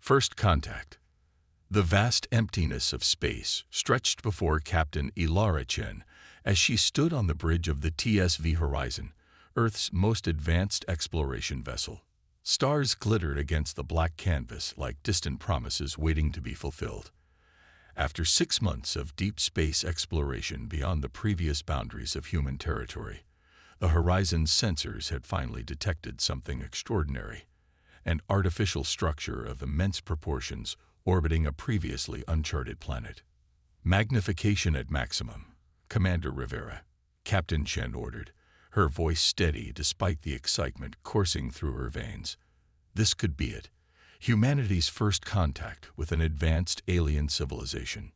First contact. The vast emptiness of space stretched before Captain Ilara Chen as she stood on the bridge of the TSV Horizon, Earth's most advanced exploration vessel. Stars glittered against the black canvas like distant promises waiting to be fulfilled. After 6 months of deep space exploration beyond the previous boundaries of human territory, the Horizon's sensors had finally detected something extraordinary, an artificial structure of immense proportions orbiting a previously uncharted planet. Magnification at maximum, Commander Rivera, Captain Chen ordered, her voice steady despite the excitement coursing through her veins. This could be it, humanity's first contact with an advanced alien civilization.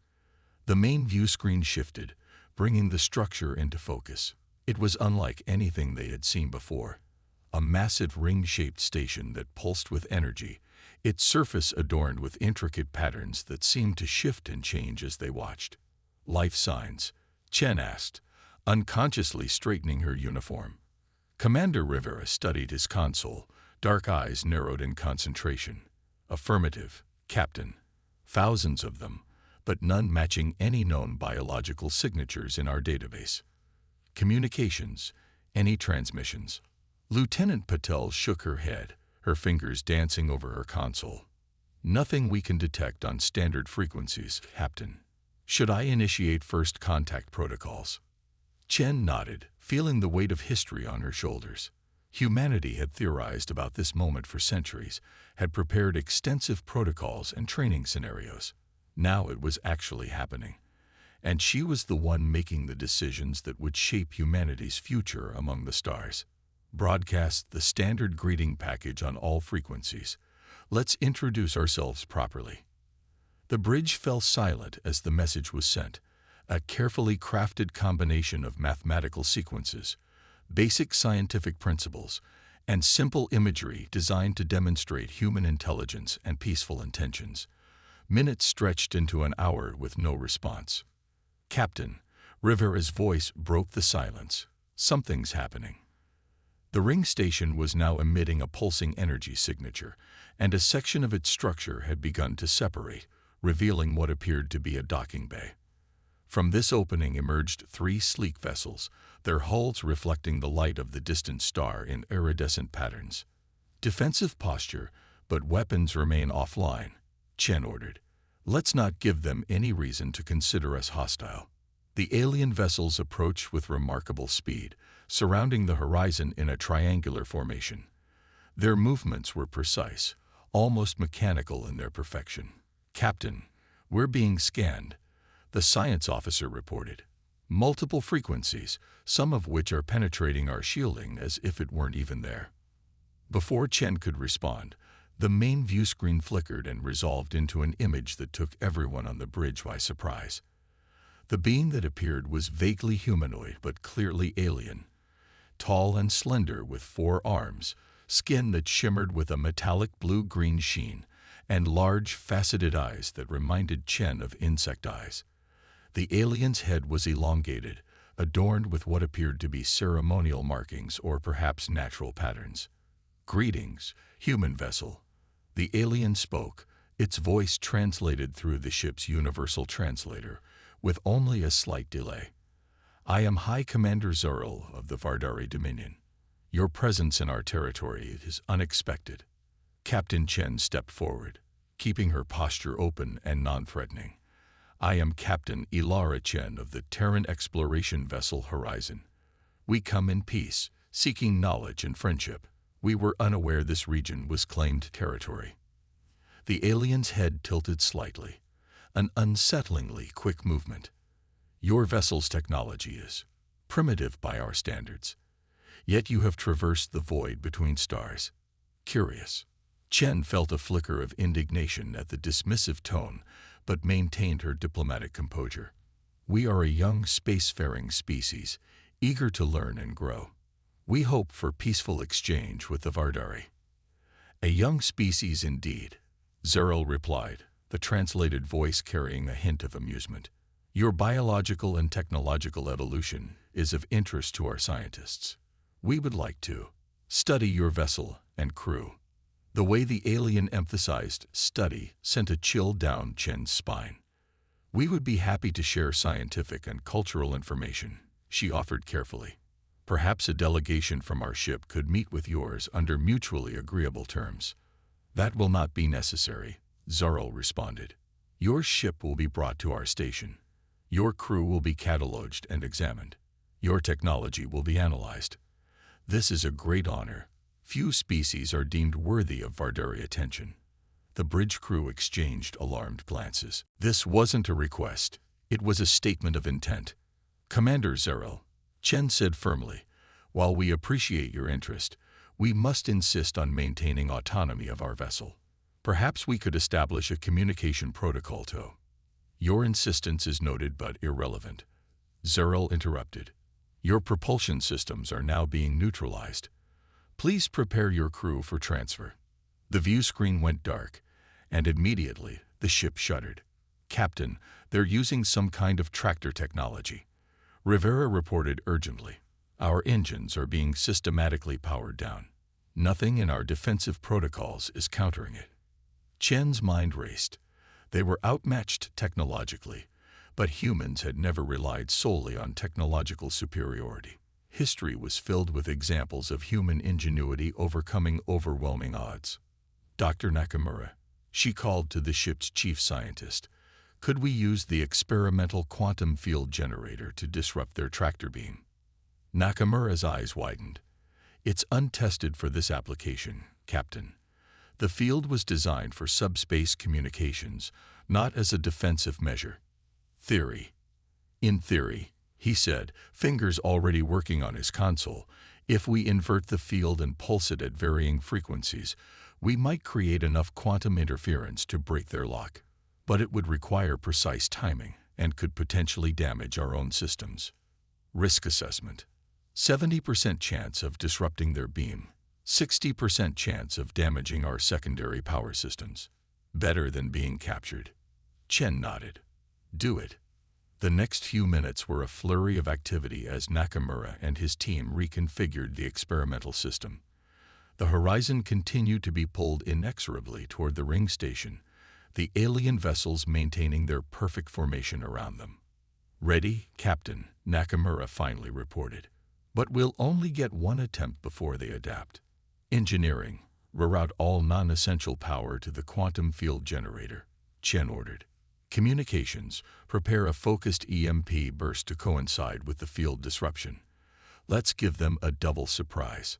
The main view screen shifted, bringing the structure into focus. It was unlike anything they had seen before. A massive ring-shaped station that pulsed with energy, its surface adorned with intricate patterns that seemed to shift and change as they watched. Life signs? Chen asked, unconsciously straightening her uniform. Commander Rivera studied his console, dark eyes narrowed in concentration. Affirmative, Captain. Thousands of them, but none matching any known biological signatures in our database. Communications, any transmissions? Lieutenant Patel shook her head, her fingers dancing over her console. Nothing we can detect on standard frequencies, Captain. Should I initiate first contact protocols? Chen nodded, feeling the weight of history on her shoulders. Humanity had theorized about this moment for centuries, had prepared extensive protocols and training scenarios. Now it was actually happening. And she was the one making the decisions that would shape humanity's future among the stars. Broadcast the standard greeting package on all frequencies. Let's introduce ourselves properly. The bridge fell silent as the message was sent, a carefully crafted combination of mathematical sequences, basic scientific principles, and simple imagery designed to demonstrate human intelligence and peaceful intentions. Minutes stretched into an hour with no response. Captain, Rivera's voice broke the silence. Something's happening. The ring station was now emitting a pulsing energy signature, and a section of its structure had begun to separate, revealing what appeared to be a docking bay. From this opening emerged 3 sleek vessels, their hulls reflecting the light of the distant star in iridescent patterns. Defensive posture, but weapons remain offline, Chen ordered. Let's not give them any reason to consider us hostile. The alien vessels approached with remarkable speed, surrounding the horizon in a triangular formation. Their movements were precise, almost mechanical in their perfection. Captain, we're being scanned, the science officer reported. Multiple frequencies, some of which are penetrating our shielding as if it weren't even there. Before Chen could respond, the main view screen flickered and resolved into an image that took everyone on the bridge by surprise. The being that appeared was vaguely humanoid but clearly alien. Tall and slender with 4 arms, skin that shimmered with a metallic blue-green sheen, and large, faceted eyes that reminded Chen of insect eyes. The alien's head was elongated, adorned with what appeared to be ceremonial markings or perhaps natural patterns. Greetings, human vessel. The alien spoke, its voice translated through the ship's universal translator, with only a slight delay. I am High Commander Zerl of the Vardari Dominion. Your presence in our territory is unexpected. Captain Chen stepped forward, keeping her posture open and non-threatening. I am Captain Ilara Chen of the Terran exploration vessel Horizon. We come in peace, seeking knowledge and friendship. We were unaware this region was claimed territory. The alien's head tilted slightly, an unsettlingly quick movement. Your vessel's technology is primitive by our standards, yet you have traversed the void between stars. Curious. Chen felt a flicker of indignation at the dismissive tone, but maintained her diplomatic composure. We are a young spacefaring species, eager to learn and grow. We hope for peaceful exchange with the Vardari. A young species indeed, Zerl replied, the translated voice carrying a hint of amusement. Your biological and technological evolution is of interest to our scientists. We would like to study your vessel and crew. The way the alien emphasized study sent a chill down Chen's spine. "We would be happy to share scientific and cultural information," she offered carefully. "Perhaps a delegation from our ship could meet with yours under mutually agreeable terms." "That will not be necessary," Zarl responded. "Your ship will be brought to our station. Your crew will be cataloged and examined. Your technology will be analyzed. This is a great honor. Few species are deemed worthy of Vardari attention." The bridge crew exchanged alarmed glances. This wasn't a request. It was a statement of intent. "Commander Zarl," Chen said firmly, "while we appreciate your interest, we must insist on maintaining autonomy of our vessel. Perhaps we could establish a communication protocol to—" "Your insistence is noted but irrelevant," Zarl interrupted. "Your propulsion systems are now being neutralized. Please prepare your crew for transfer." The view screen went dark, and immediately the ship shuddered. "Captain, they're using some kind of tractor technology," Rivera reported urgently. "Our engines are being systematically powered down. Nothing in our defensive protocols is countering it." Chen's mind raced. They were outmatched technologically, but humans had never relied solely on technological superiority. History was filled with examples of human ingenuity overcoming overwhelming odds. "Dr. Nakamura," she called to the ship's chief scientist, "could we use the experimental quantum field generator to disrupt their tractor beam?" Nakamura's eyes widened. "It's untested for this application, Captain. The field was designed for subspace communications, not as a defensive measure." "Theory." "In theory," he said, fingers already working on his console, "if we invert the field and pulse it at varying frequencies, we might create enough quantum interference to break their lock. But it would require precise timing and could potentially damage our own systems." Risk assessment. 70% chance of disrupting their beam. 60% chance of damaging our secondary power systems. Better than being captured. Chen nodded. "Do it." The next few minutes were a flurry of activity as Nakamura and his team reconfigured the experimental system. The horizon continued to be pulled inexorably toward the ring station, the alien vessels maintaining their perfect formation around them. "Ready, Captain," Nakamura finally reported. "But we'll only get one attempt before they adapt." "Engineering, reroute all non-essential power to the quantum field generator," Chen ordered. "Communications, prepare a focused EMP burst to coincide with the field disruption. Let's give them a double surprise."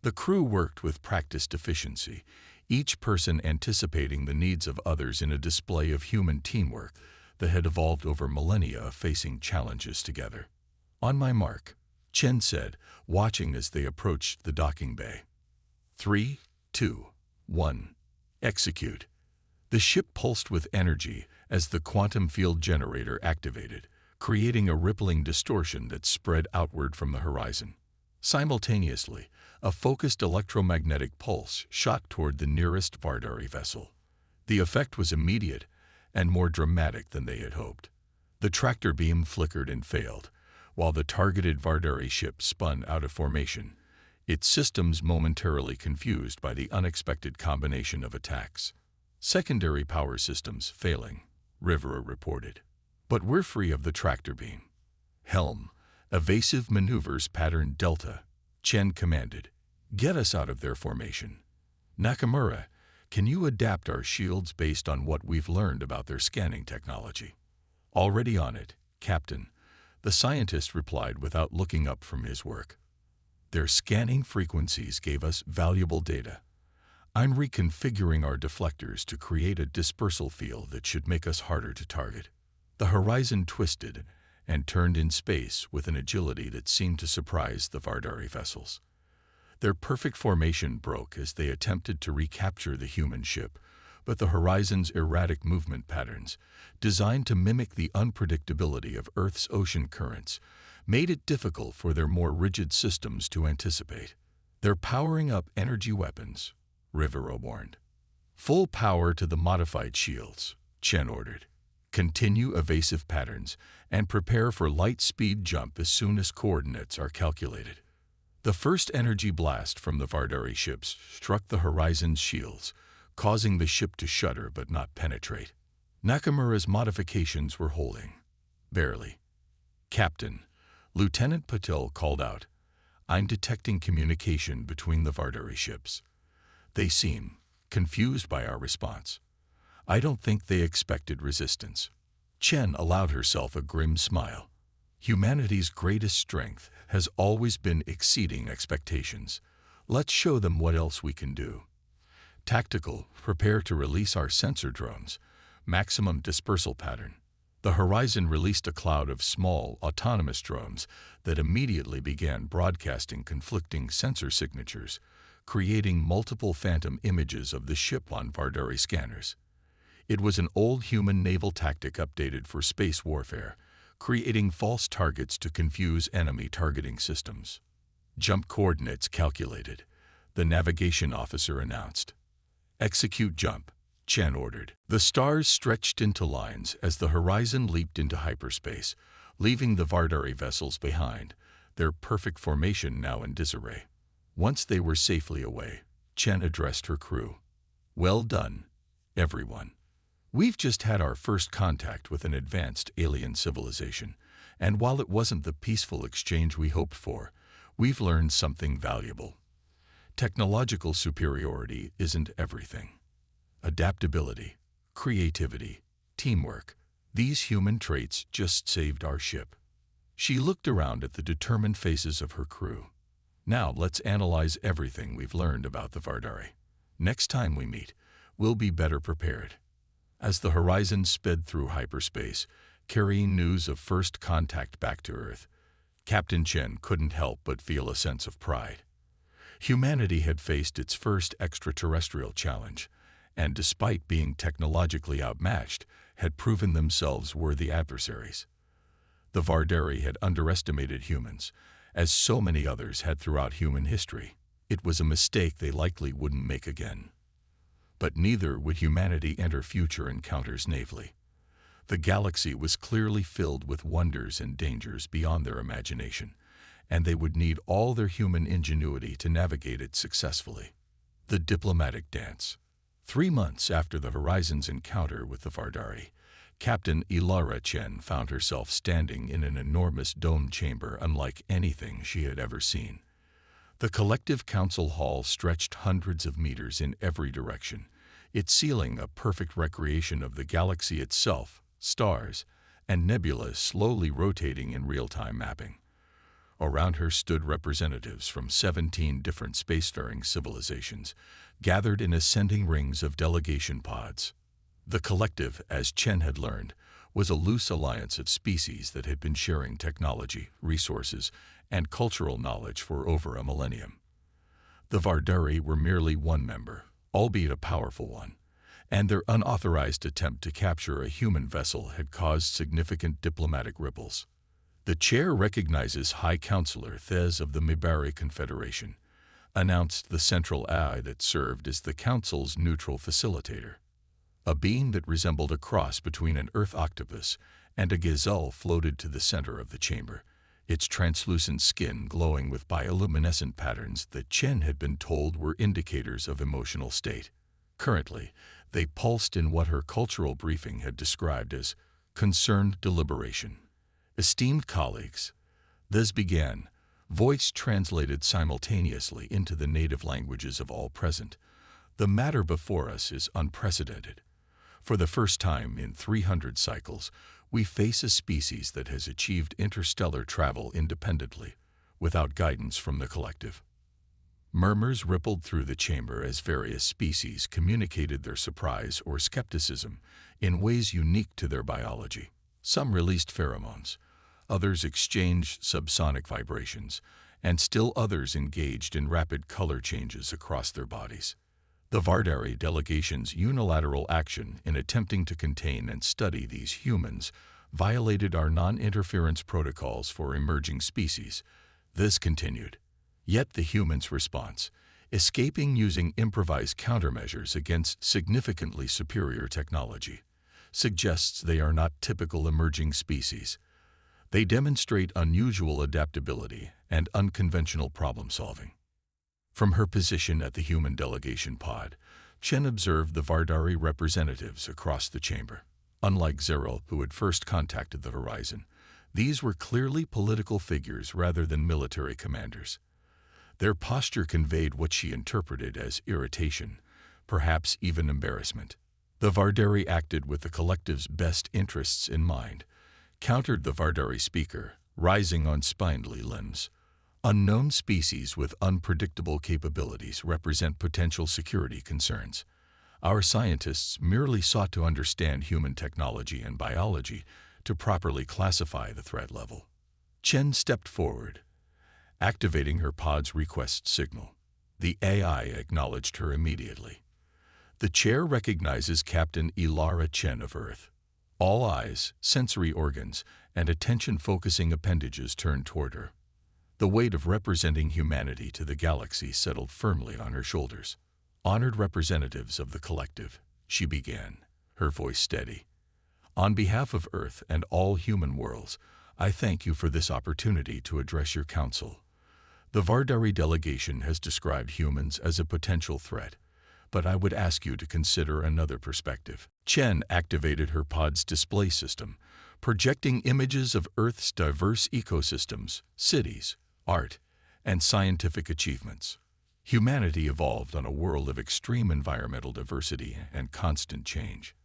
The crew worked with practiced efficiency, each person anticipating the needs of others in a display of human teamwork that had evolved over millennia of facing challenges together. "On my mark," Chen said, watching as they approached the docking bay. 3, 2, 1. Execute. The ship pulsed with energy as the quantum field generator activated, creating a rippling distortion that spread outward from the horizon. Simultaneously, a focused electromagnetic pulse shot toward the nearest Vardari vessel. The effect was immediate and more dramatic than they had hoped. The tractor beam flickered and failed, while the targeted Vardari ship spun out of formation, its systems momentarily confused by the unexpected combination of attacks. "Secondary power systems failing," Rivera reported. "But we're free of the tractor beam." "Helm, evasive maneuvers pattern Delta," Chen commanded. "Get us out of their formation." "Nakamura, can you adapt our shields based on what we've learned about their scanning technology?" "Already on it, Captain," the scientist replied without looking up from his work. "Their scanning frequencies gave us valuable data. I'm reconfiguring our deflectors to create a dispersal field that should make us harder to target." The horizon twisted and turned in space with an agility that seemed to surprise the Vardari vessels. Their perfect formation broke as they attempted to recapture the human ship, but the horizon's erratic movement patterns, designed to mimic the unpredictability of Earth's ocean currents, made it difficult for their more rigid systems to anticipate. "They're powering up energy weapons," Rivera warned. "Full power to the modified shields," Chen ordered. "Continue evasive patterns and prepare for light speed jump as soon as coordinates are calculated." The first energy blast from the Vardari ships struck the Horizon's shields, causing the ship to shudder but not penetrate. Nakamura's modifications were holding. Barely. "Captain," Lieutenant Patel called out, "I'm detecting communication between the Vardari ships. They seem confused by our response. I don't think they expected resistance." Chen allowed herself a grim smile. Humanity's greatest strength has always been exceeding expectations. Let's show them what else we can do. Tactical, prepare to release our sensor drones. Maximum dispersal pattern. The Horizon released a cloud of small, autonomous drones that immediately began broadcasting conflicting sensor signatures, creating multiple phantom images of the ship on Vardari scanners. It was an old human naval tactic updated for space warfare, creating false targets to confuse enemy targeting systems. "Jump coordinates calculated," the navigation officer announced. "Execute jump," Chen ordered. The stars stretched into lines as the Horizon leaped into hyperspace, leaving the Vardari vessels behind, their perfect formation now in disarray. Once they were safely away, Chen addressed her crew. "Well done, everyone. We've just had our first contact with an advanced alien civilization, and while it wasn't the peaceful exchange we hoped for, we've learned something valuable. Technological superiority isn't everything. Adaptability, creativity, teamwork, these human traits just saved our ship." She looked around at the determined faces of her crew. "Now let's analyze everything we've learned about the Vardari. Next time we meet, we'll be better prepared." As the Horizon sped through hyperspace, carrying news of first contact back to Earth, Captain Chen couldn't help but feel a sense of pride. Humanity had faced its first extraterrestrial challenge, and despite being technologically outmatched, had proven themselves worthy adversaries. The Vardari had underestimated humans, as so many others had throughout human history. It was a mistake they likely wouldn't make again. But neither would humanity enter future encounters naively. The galaxy was clearly filled with wonders and dangers beyond their imagination, and they would need all their human ingenuity to navigate it successfully. The diplomatic dance. 3 months after the Horizon's encounter with the Vardari, Captain Ilara Chen found herself standing in an enormous dome chamber unlike anything she had ever seen. The collective council hall stretched hundreds of meters in every direction, its ceiling a perfect recreation of the galaxy itself, stars, and nebulas slowly rotating in real-time mapping. Around her stood representatives from 17 different spacefaring civilizations, gathered in ascending rings of delegation pods. The collective, as Chen had learned, was a loose alliance of species that had been sharing technology, resources, and cultural knowledge for over a millennium. The Vardari were merely one member, albeit a powerful one, and their unauthorized attempt to capture a human vessel had caused significant diplomatic ripples. "The chair recognizes High Counselor Thez of the Mibari Confederation," announced the central eye that served as the Council's neutral facilitator. A being that resembled a cross between an earth octopus and a gazelle floated to the center of the chamber, its translucent skin glowing with bioluminescent patterns that Chen had been told were indicators of emotional state. Currently, they pulsed in what her cultural briefing had described as concerned deliberation. "Esteemed colleagues," this began, voice translated simultaneously into the native languages of all present, "the matter before us is unprecedented. For the first time in 300 cycles, we face a species that has achieved interstellar travel independently, without guidance from the collective." Murmurs rippled through the chamber as various species communicated their surprise or skepticism in ways unique to their biology. Some released pheromones, others exchanged subsonic vibrations, and still others engaged in rapid color changes across their bodies. The Vardari delegation's unilateral action in attempting to contain and study these humans violated our non-interference protocols for emerging species. This continued. Yet the humans' response, escaping using improvised countermeasures against significantly superior technology, suggests they are not typical emerging species. They demonstrate unusual adaptability and unconventional problem-solving. From her position at the human delegation pod, Chen observed the Vardari representatives across the chamber. Unlike Zeril, who had first contacted the Horizon, these were clearly political figures rather than military commanders. Their posture conveyed what she interpreted as irritation, perhaps even embarrassment. The Vardari acted with the collective's best interests in mind, countered the Vardari speaker, rising on spindly limbs. Unknown species with unpredictable capabilities represent potential security concerns. Our scientists merely sought to understand human technology and biology to properly classify the threat level. Chen stepped forward, activating her pod's request signal. The AI acknowledged her immediately. The chair recognizes Captain Ilara Chen of Earth. All eyes, sensory organs, and attention-focusing appendages turned toward her. The weight of representing humanity to the galaxy settled firmly on her shoulders. "Honored representatives of the collective," she began, her voice steady. "On behalf of Earth and all human worlds, I thank you for this opportunity to address your council. The Vardari delegation has described humans as a potential threat, but I would ask you to consider another perspective." Chen activated her pod's display system, projecting images of Earth's diverse ecosystems, cities, art, and scientific achievements. Humanity evolved on a world of extreme environmental diversity and constant change.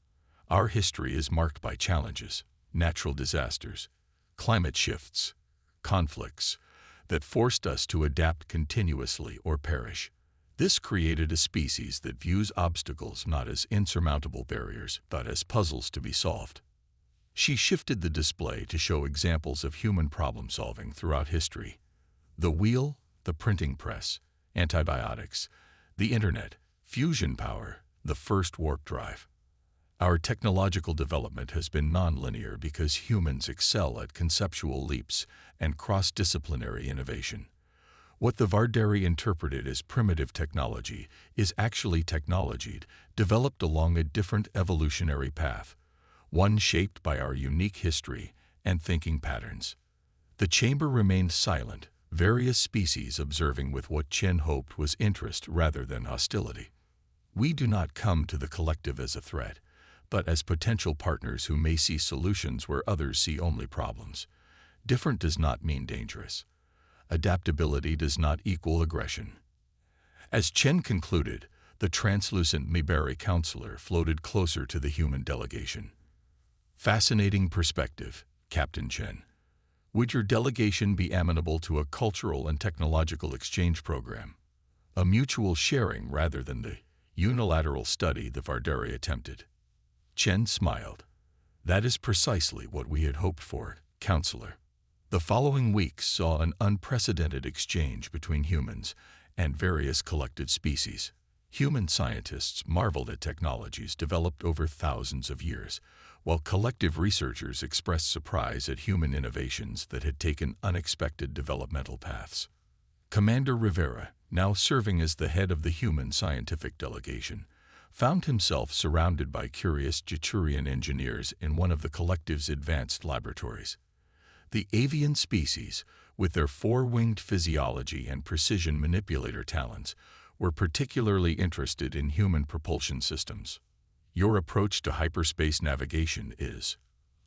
Our history is marked by challenges, natural disasters, climate shifts, conflicts that forced us to adapt continuously or perish. This created a species that views obstacles not as insurmountable barriers, but as puzzles to be solved. She shifted the display to show examples of human problem-solving throughout history. The wheel, the printing press, antibiotics, the internet, fusion power, the first warp drive. Our technological development has been nonlinear because humans excel at conceptual leaps and cross-disciplinary innovation. What the Vardari interpreted as primitive technology is actually technology developed along a different evolutionary path, one shaped by our unique history and thinking patterns. The chamber remained silent, various species observing with what Chen hoped was interest rather than hostility. We do not come to the collective as a threat, but as potential partners who may see solutions where others see only problems. Different does not mean dangerous. Adaptability does not equal aggression. As Chen concluded, the translucent Mibari counselor floated closer to the human delegation. "Fascinating perspective, Captain Chen. Would your delegation be amenable to a cultural and technological exchange program? A mutual sharing rather than the unilateral study the Vardari attempted?" Chen smiled. "That is precisely what we had hoped for, Counselor." The following weeks saw an unprecedented exchange between humans and various collective species. Human scientists marveled at technologies developed over thousands of years, while collective researchers expressed surprise at human innovations that had taken unexpected developmental paths. Commander Rivera, now serving as the head of the human scientific delegation, found himself surrounded by curious Jaturian engineers in one of the collective's advanced laboratories. The avian species, with their four-winged physiology and precision manipulator talons, were particularly interested in human propulsion systems. "Your approach to hyperspace navigation is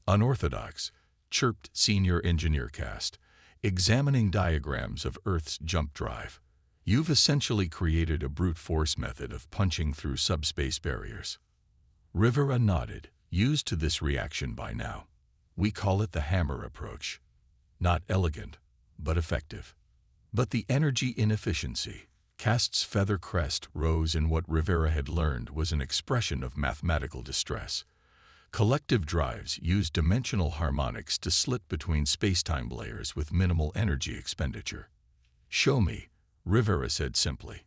unorthodox," chirped Senior Engineer Cast, examining diagrams of Earth's jump drive. "You've essentially created a brute force method of punching through subspace barriers." Rivera nodded, used to this reaction by now. "We call it the hammer approach. Not elegant, but effective." But the energy inefficiency, Cast's feather crest rose in what Rivera had learned was an expression of mathematical distress. Collective drives use dimensional harmonics to slit between space-time layers with minimal energy expenditure. "Show me," Rivera said simply.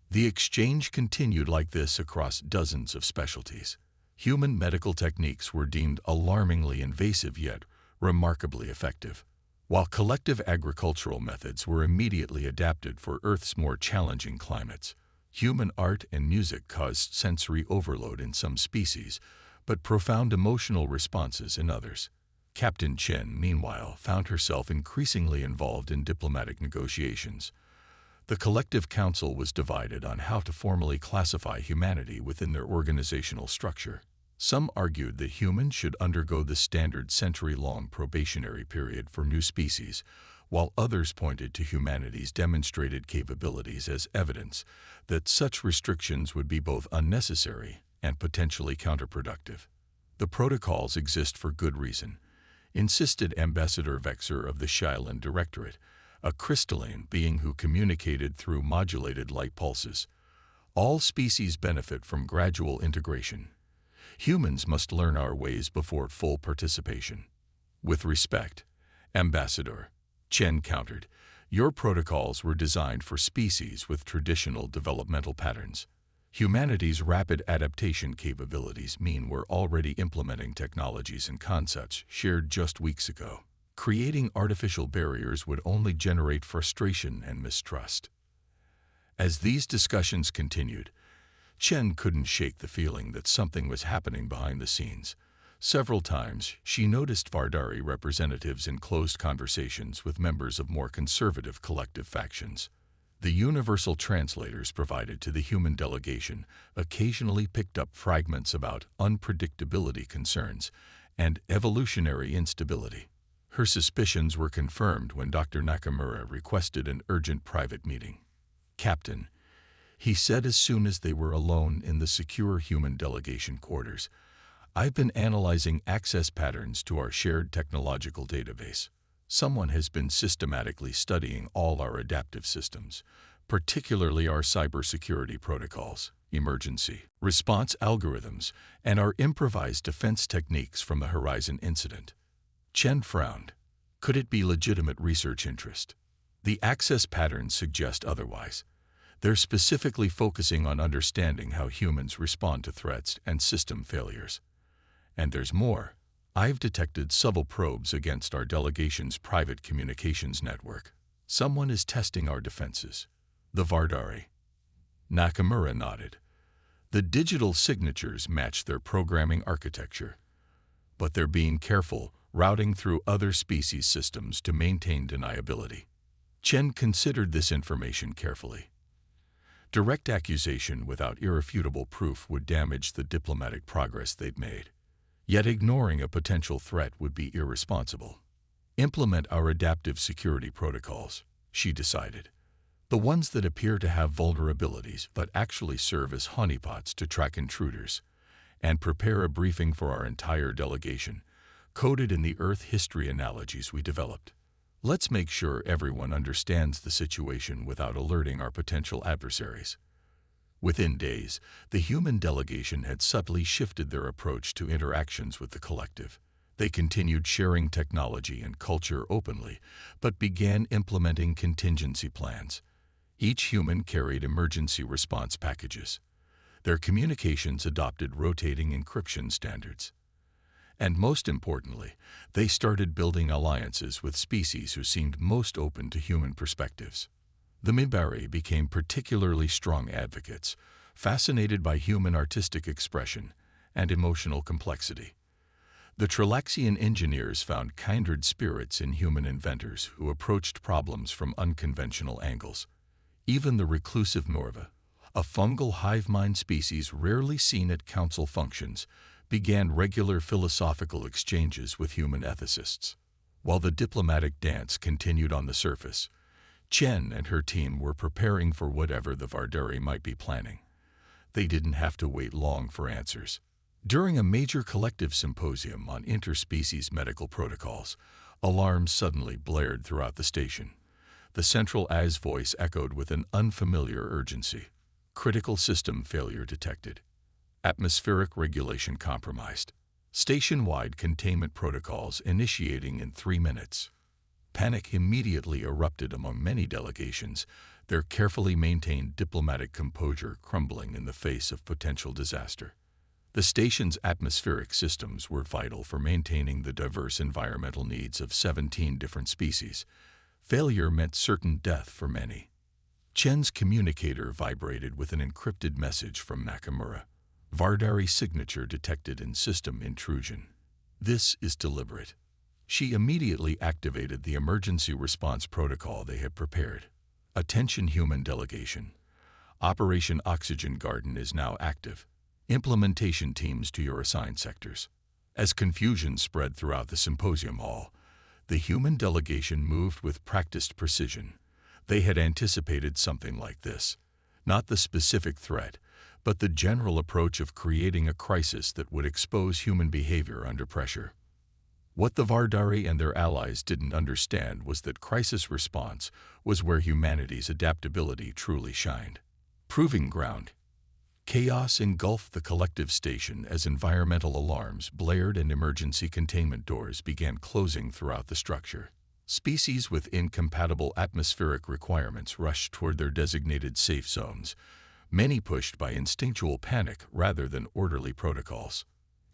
The exchange continued like this across dozens of specialties. Human medical techniques were deemed alarmingly invasive yet remarkably effective, while collective agricultural methods were immediately adapted for Earth's more challenging climates. Human art and music caused sensory overload in some species, but profound emotional responses in others. Captain Chen, meanwhile, found herself increasingly involved in diplomatic negotiations. The collective council was divided on how to formally classify humanity within their organizational structure. Some argued that humans should undergo the standard century-long probationary period for new species, while others pointed to humanity's demonstrated capabilities as evidence that such restrictions would be both unnecessary and potentially counterproductive. The protocols exist for good reason, insisted Ambassador Vexer of the Shailan Directorate, a crystalline being who communicated through modulated light pulses. All species benefit from gradual integration. Humans must learn our ways before full participation. With respect, Ambassador, Chen countered, your protocols were designed for species with traditional developmental patterns. Humanity's rapid adaptation capabilities mean we're already implementing technologies and concepts shared just weeks ago. Creating artificial barriers would only generate frustration and mistrust. As these discussions continued, Chen couldn't shake the feeling that something was happening behind the scenes. Several times, she noticed Vardari representatives in closed conversations with members of more conservative collective factions. The universal translators provided to the human delegation occasionally picked up fragments about unpredictability concerns and evolutionary instability. Her suspicions were confirmed when Dr. Nakamura requested an urgent private meeting. Captain, he said as soon as they were alone in the secure human delegation quarters, I've been analyzing access patterns to our shared technological database. Someone has been systematically studying all our adaptive systems, particularly our cybersecurity protocols, emergency response algorithms, and our improvised defense techniques from the Horizon incident. Chen frowned. Could it be legitimate research interest? The access patterns suggest otherwise. They're specifically focusing on understanding how humans respond to threats and system failures. And there's more. I've detected subtle probes against our delegation's private communications network. Someone is testing our defenses. The Vardari. Nakamura nodded. The digital signatures match their programming architecture. But they're being careful, routing through other species systems to maintain deniability. Chen considered this information carefully. Direct accusation without irrefutable proof would damage the diplomatic progress they'd made. Yet ignoring a potential threat would be irresponsible. Implement our adaptive security protocols, she decided. The ones that appear to have vulnerabilities but actually serve as honeypots to track intruders. And prepare a briefing for our entire delegation, coded in the Earth history analogies we developed. Let's make sure everyone understands the situation without alerting our potential adversaries. Within days, the human delegation had subtly shifted their approach to interactions with the collective. They continued sharing technology and culture openly, but began implementing contingency plans. Each human carried emergency response packages. Their communications adopted rotating encryption standards. And most importantly, they started building alliances with species who seemed most open to human perspectives. The Minbari became particularly strong advocates, fascinated by human artistic expression and emotional complexity. The Trilaxian engineers found kindred spirits in human inventors who approached problems from unconventional angles. Even the reclusive Norva, a fungal hive mind species rarely seen at council functions, began regular philosophical exchanges with human ethicists. While the diplomatic dance continued on the surface, Chen and her team were preparing for whatever the Vardari might be planning. They didn't have to wait long for answers. During a major collective symposium on interspecies medical protocols, alarms suddenly blared throughout the station. The central AS voice echoed with an unfamiliar urgency. Critical system failure detected. Atmospheric regulation compromised. Station-wide containment protocols initiating in 3 minutes. Panic immediately erupted among many delegations, their carefully maintained diplomatic composure crumbling in the face of potential disaster. The station's atmospheric systems were vital for maintaining the diverse environmental needs of 17 different species. Failure meant certain death for many. Chen's communicator vibrated with an encrypted message from Nakamura. Vardari signature detected in system intrusion. This is deliberate. She immediately activated the emergency response protocol they had prepared. Attention human delegation. Operation Oxygen Garden is now active. Implementation teams to your assigned sectors. As confusion spread throughout the symposium hall, the human delegation moved with practiced precision. They had anticipated something like this. Not the specific threat, but the general approach of creating a crisis that would expose human behavior under pressure. What the Vardari and their allies didn't understand was that crisis response was where humanity's adaptability truly shined. Proving ground. Chaos engulfed the collective station as environmental alarms blared and emergency containment doors began closing throughout the structure. Species with incompatible atmospheric requirements rushed toward their designated safe zones, many pushed by instinctual panic rather than orderly protocols.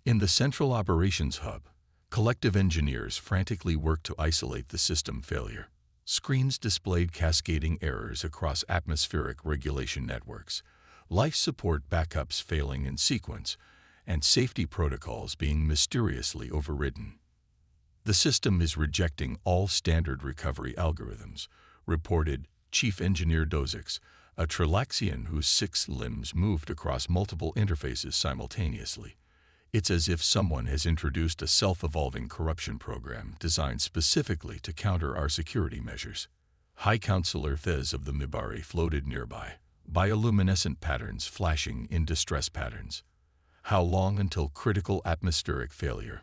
In the central operations hub, collective engineers frantically worked to isolate the system failure. Screens displayed cascading errors across atmospheric regulation networks, life support backups failing in sequence, and safety protocols being mysteriously overridden. The system is rejecting all standard recovery algorithms, reported Chief Engineer Dozix, a Trilaxian whose 6 limbs moved across multiple interfaces simultaneously. It's as if someone has introduced a self-evolving corruption program designed specifically to counter our security measures. High Counselor Thez of the Mibari floated nearby, bioluminescent patterns flashing in distress patterns. How long until critical atmospheric failure?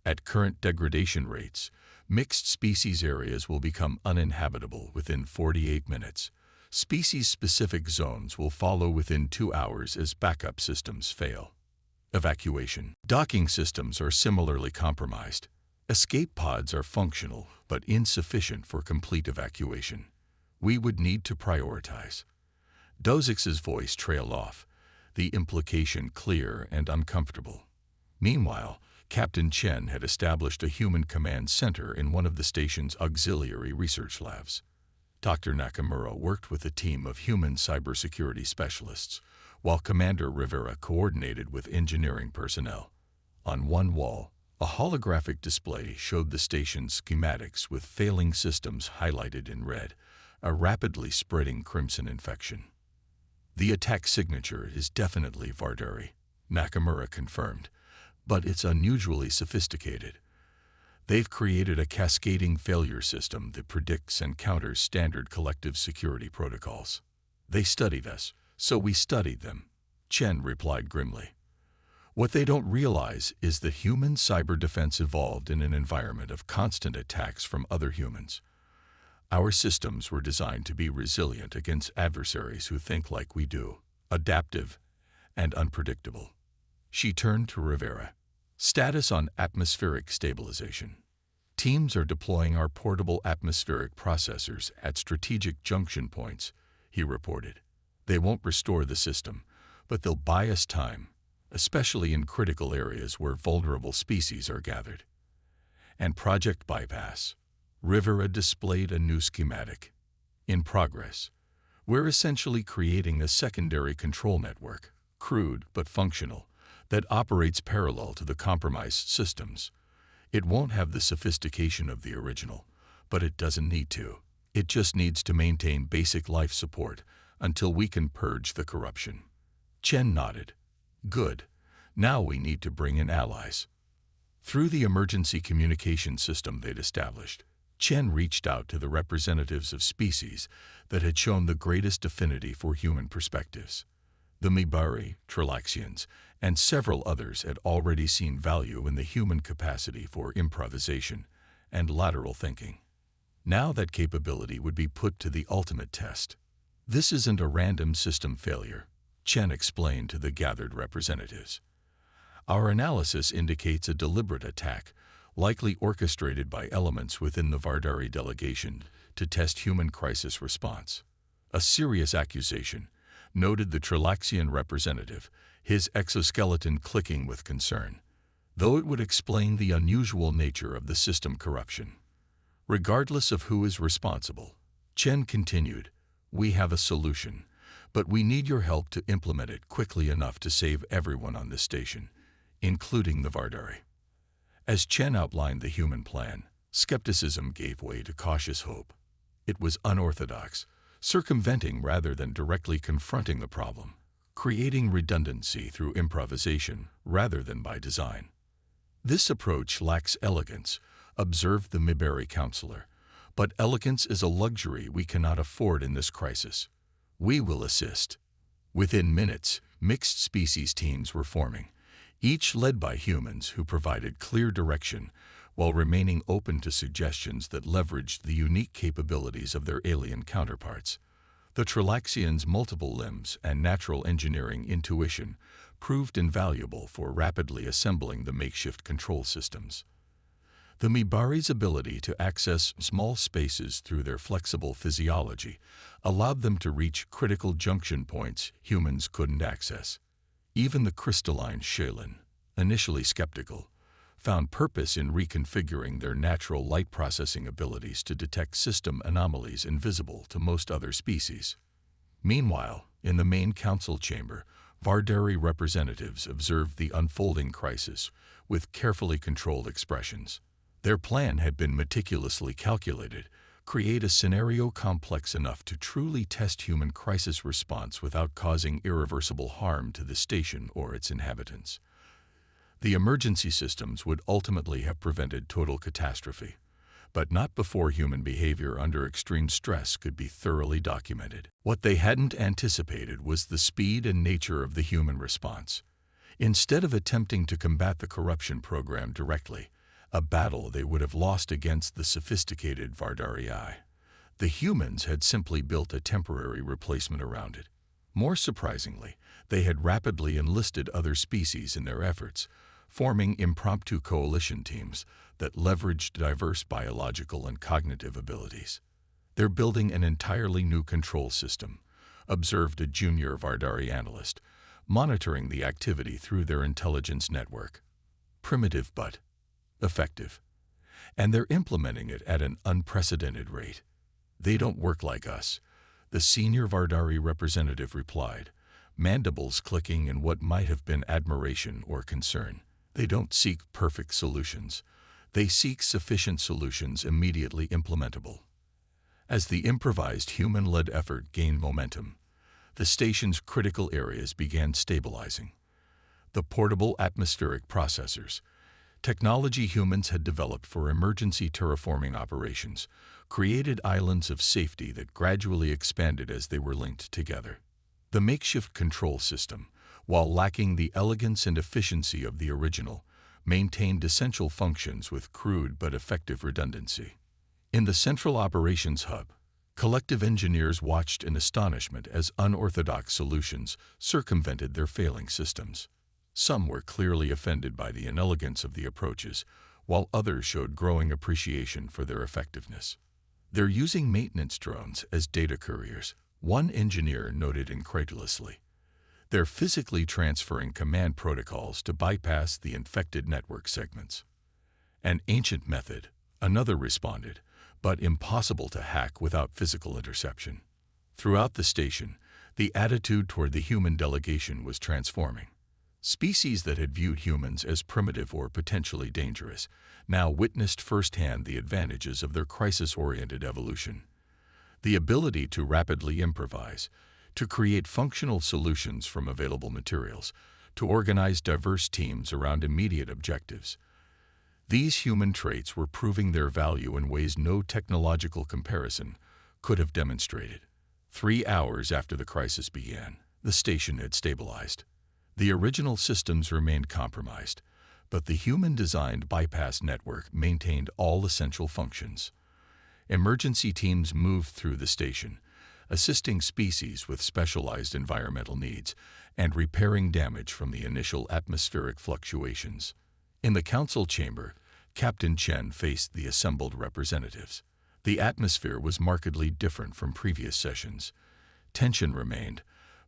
At current degradation rates, mixed species areas will become uninhabitable within 48 minutes. Species-specific zones will follow within 2 hours as backup systems fail. Evacuation. Docking systems are similarly compromised. Escape pods are functional but insufficient for complete evacuation. We would need to prioritize. Dozix's voice trailed off, the implication clear and uncomfortable. Meanwhile, Captain Chen had established a human command center in one of the station's auxiliary research labs. Dr. Nakamura worked with a team of human cybersecurity specialists, while Commander Rivera coordinated with engineering personnel. On one wall, a holographic display showed the station's schematics with failing systems highlighted in red, a rapidly spreading crimson infection. The attack signature is definitely Vardari, Nakamura confirmed, but it's unusually sophisticated. They've created a cascading failure system that predicts and counters standard collective security protocols. They studied us, so we studied them, Chen replied grimly. What they don't realize is that human cyber defense evolved in an environment of constant attacks from other humans. Our systems were designed to be resilient against adversaries who think like we do, adaptive and unpredictable. She turned to Rivera. Status on atmospheric stabilization. Teams are deploying our portable atmospheric processors at strategic junction points, he reported. They won't restore the system, but they'll buy us time, especially in critical areas where vulnerable species are gathered. And Project Bypass. Rivera displayed a new schematic. In progress. We're essentially creating a secondary control network, crude but functional, that operates parallel to the compromised systems. It won't have the sophistication of the original, but it doesn't need to. It just needs to maintain basic life support until we can purge the corruption. Chen nodded. Good. Now we need to bring in allies. Through the emergency communication system they'd established, Chen reached out to the representatives of species that had shown the greatest affinity for human perspectives. The Mibari, Trilaxians, and several others had already seen value in the human capacity for improvisation and lateral thinking. Now that capability would be put to the ultimate test. This isn't a random system failure, Chen explained to the gathered representatives. Our analysis indicates a deliberate attack, likely orchestrated by elements within the Vardari delegation to test human crisis response. A serious accusation, noted the Trilaxian representative, his exoskeleton clicking with concern, though it would explain the unusual nature of the system corruption. Regardless of who is responsible, Chen continued, we have a solution, but we need your help to implement it quickly enough to save everyone on this station, including the Vardari. As Chen outlined the human plan, skepticism gave way to cautious hope. It was unorthodox, circumventing rather than directly confronting the problem, creating redundancy through improvisation rather than by design. This approach lacks elegance, observed the Mibari counselor, but elegance is a luxury we cannot afford in this crisis. We will assist. Within minutes, mixed species teams were forming, each led by humans who provided clear direction while remaining open to suggestions that leveraged the unique capabilities of their alien counterparts. The Trilaxians' multiple limbs and natural engineering intuition proved invaluable for rapidly assembling the makeshift control systems. The Mibari's ability to access small spaces through their flexible physiology allowed them to reach critical junction points humans couldn't access. Even the crystalline Shaolin, initially skeptical, found purpose in reconfiguring their natural light processing abilities to detect system anomalies invisible to most other species. Meanwhile, in the main council chamber, Vardari representatives observed the unfolding crisis with carefully controlled expressions. Their plan had been meticulously calculated, create a scenario complex enough to truly test human crisis response without causing irreversible harm to the station or its inhabitants. The emergency systems would ultimately have prevented total catastrophe, but not before human behavior under extreme stress could be thoroughly documented. What they hadn't anticipated was the speed and nature of the human response. Instead of attempting to combat the corruption program directly, a battle they would have lost against the sophisticated Vardarii, the humans had simply built a temporary replacement around it. More surprisingly, they had rapidly enlisted other species in their efforts, forming impromptu coalition teams that leveraged diverse biological and cognitive abilities. They're building an entirely new control system, observed a junior Vardari analyst, monitoring the activity through their intelligence network. Primitive but effective. And they're implementing it at an unprecedented rate. They don't work like us, the senior Vardari representative replied, mandibles clicking in what might have been admiration or concern. They don't seek perfect solutions. They seek sufficient solutions immediately implementable. As the improvised human-led effort gained momentum, the station's critical areas began stabilizing. The portable atmospheric processors, technology humans had developed for emergency terraforming operations, created islands of safety that gradually expanded as they were linked together. The makeshift control system, while lacking the elegance and efficiency of the original, maintained essential functions with crude but effective redundancy. In the central operations hub, collective engineers watched in astonishment as unorthodox solutions circumvented their failing systems. Some were clearly offended by the inelegance of the approaches, while others showed growing appreciation for their effectiveness. They're using maintenance drones as data couriers, one engineer noted incredulously. They're physically transferring command protocols to bypass the infected network segments. An ancient method, another responded, but impossible to hack without physical interception. Throughout the station, the attitude toward the human delegation was transforming. Species that had viewed humans as primitive or potentially dangerous now witnessed firsthand the advantages of their crisis-oriented evolution. The ability to rapidly improvise, to create functional solutions from available materials, to organize diverse teams around immediate objectives. These human traits were proving their value in ways no technological comparison could have demonstrated. 3 hours after the crisis began, the station had stabilized. The original systems remained compromised, but the human-designed bypass network maintained all essential functions. Emergency teams moved through the station, assisting species with specialized environmental needs and repairing damage from the initial atmospheric fluctuations. In the council chamber, Captain Chen faced the assembled representatives. The atmosphere was markedly different from previous sessions. Tension remained,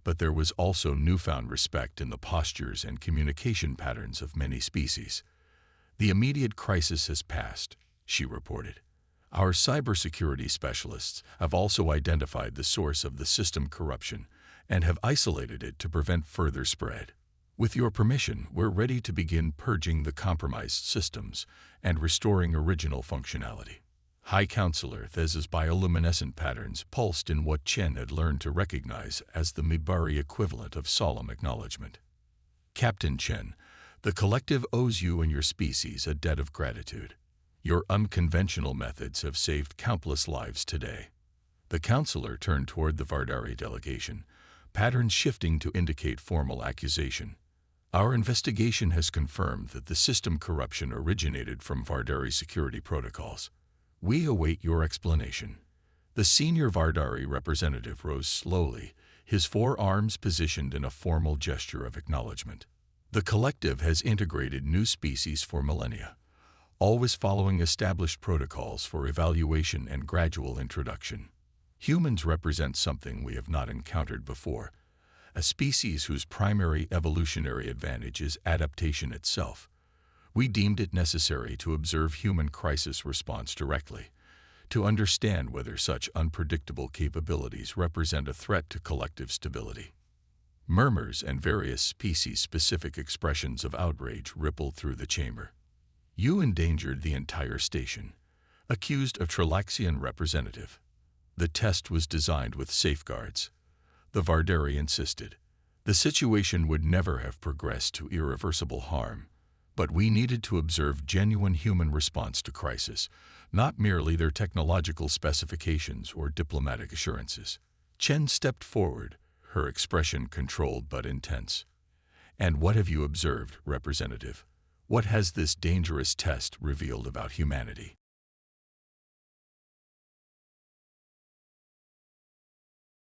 but there was also newfound respect in the postures and communication patterns of many species. "The immediate crisis has passed," she reported. "Our cybersecurity specialists have also identified the source of the system corruption and have isolated it to prevent further spread. With your permission, we're ready to begin purging the compromised systems and restoring original functionality. High Counselor Thez's bioluminescent patterns pulsed in what Chen had learned to recognize as the Mibari equivalent of solemn acknowledgement. Captain Chen, the collective owes you and your species a debt of gratitude. Your unconventional methods have saved countless lives today. The counselor turned toward the Vardari delegation, patterns shifting to indicate formal accusation. Our investigation has confirmed that the system corruption originated from Vardari security protocols. We await your explanation. The senior Vardari representative rose slowly, his forearms positioned in a formal gesture of acknowledgement. The collective has integrated new species for millennia, always following established protocols for evaluation and gradual introduction. Humans represent something we have not encountered before, a species whose primary evolutionary advantage is adaptation itself. We deemed it necessary to observe human crisis response directly, to understand whether such unpredictable capabilities represent a threat to collective stability. Murmurs and various species-specific expressions of outrage rippled through the chamber. You endangered the entire station, accused of Trilaxian representative. The test was designed with safeguards. The Vardari insisted. The situation would never have progressed to irreversible harm, but we needed to observe genuine human response to crisis, not merely their technological specifications or diplomatic assurances. Chen stepped forward, her expression controlled but intense. And what have you observed, Representative? What has this dangerous test revealed about humanity?